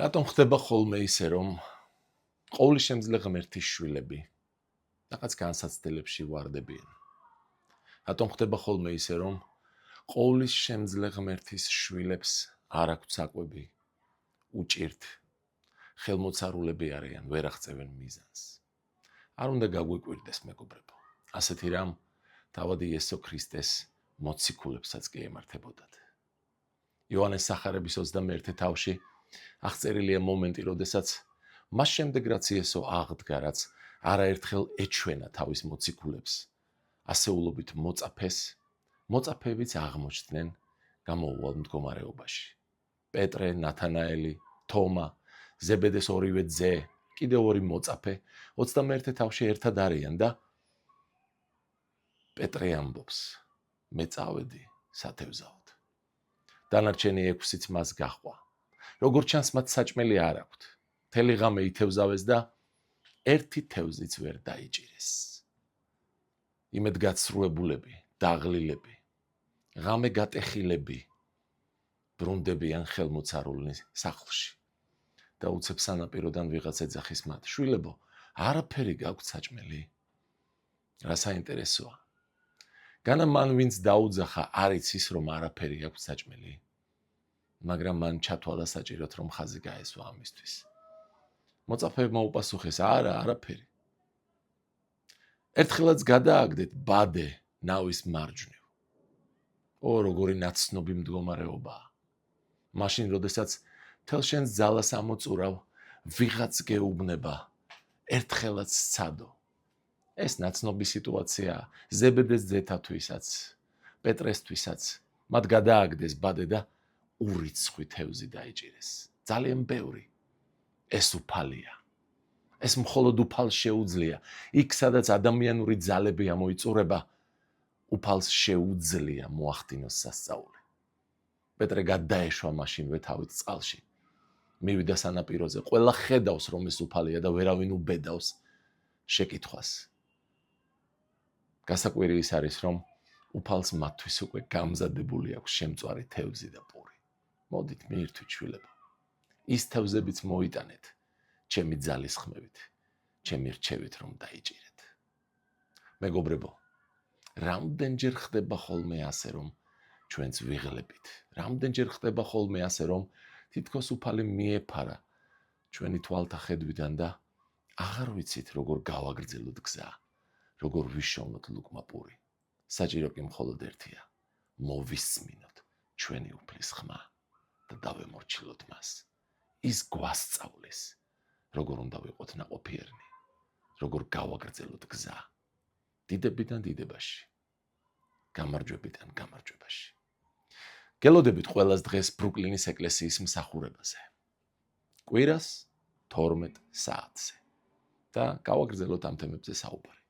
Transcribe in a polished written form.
რატომ ხდება ხოლმე ისე, რომ ყოვლისშემძლე ღმერთის შვილები რაღაც განსაცდელებში ვარდებიან? რატომ ხდება ხოლმე ისე, რომ ყოვლისშემძლე ღმერთის შვილებს არ აქვთ საკვები, უჭირთ, ხელმოცარულები არიან, ვერ აღწევენ მიზანს? არ უნდა გაგვიკვირდეს, მეგობრებო, ასეთი რამ თავად იესო ქრისტეს მოციქულებსაც კი ემართებოდათ. იოანეს სახარების 21 თავში აღწერილია მომენტი, როდესაც მას შემდეგ რაც იესო აღდგა, რაც არაერთხელ ეჩვენა თავის მოციქულებს, ასეულობით მოწაფეებიც აღმოჩნდნენ გამოუვალ მდგომარეობაში. პეტრე, ნათანაელი, თომა, ზებედეს ორივე ძე, კიდევ ორი მოწაფე 21 თავში ერთად არიან და პეტრე ამბობს: მე წავედი სათევზაოდ. დანარჩენი 6-იც მას გაჰყვა. როგორც ჩანს, მათ საჭმელი არ აქვთ. მთელი ღამე ითევზავეს და ერთი თევზიც ვერ დაიჭირეს. იმედგაცრუებულები, დაღლილები, ღამე გატეხილები ბრუნდებიან ხელმოცარულის სახლში და უცებ სანაპიროდან ვიღაც ეძახის მათ: შვილებო, არაფერი გაქვთ საჭმელი? რა საინტერესოა. განა მან ვინც დაუძახა არ იცის რომ არაფერი აქვს საჭმელი, მაგრამ მან ჩათვალა საჭიროთ რომ ხაზი გაესვა ამისთვის. მოწაფეებმა უპასუხეს: არა, არაფერი. ერთხელაც გადააგდეთ ბადე ნავის მარჯვნივ. როგორი ნაცნობი მდგომარეობაა. მაშინ, როდესაც მთელ შენს ძალას ამოწურავ, ვიღაც გეუბნება, ერთხელაც სცადო. ეს ნაცნობი სიტუაციაა ზებედეს ძეთათვისაც, პეტრესთვისაც. მათ გადააგდეს ბადე და ურიცხვი თევზი დაიჭირეს. ძალიან ბევრი. ეს უფალია. ეს მხოლოდ უფალს შეუძლია. იქ, სადაც ადამიანური ძალები ამოიწურება, უფალს შეუძლია მოახდინოს სასწაული. პეტრე გადაეშვა მაშინვე თავით წყალში. მივიდა სანაპიროზე, ყველა ხედავს რომ ეს უფალია და ვერავინ უბედავს შეკითხვას. გასაკვირი ის არის, რომ უფალს მათთვის უკვე გამზადებული აქვს შემწვარი თევზი და პური. მოდით მიირთვით, შვილებო. ის თევზებიც მოიტანეთ, ჩემი ძალის ხმევით, ჩემი რჩევით რომ დაიჭირეთ. მეგობრებო, რამდენჯერ ხდება ხოლმე ასე, რომ ჩვენც ვიღლებით? რამდენჯერ ხდება ხოლმე ასე, რომ თითქოს უფალი მიეფარა ჩვენი თვალთა ხედვიდან და აღარ ვიცით როგორ გავაგრძელოთ გზა, როგორ ვიშოვნოთ ლუკმა პური. საჭირო კი მხოლოდ ერთია: მოვისმინოთ ჩვენი უფლის ხმა და დავემორჩილოთ მას. ის გვასწავლის, როგორ უნდა ვიყოთ ნაყოფიერნი, როგორ გავაგრძელოთ გზა დიდებიდან დიდებაში, გამარჯვებიდან გამარჯვებაში. გელოდებით ყველას დღეს ბრუკლინის ეკლესიის მსახურებაზე. კვირას 12 საათზე და გავაგრძელოთ ამ თემებზე საუბარი.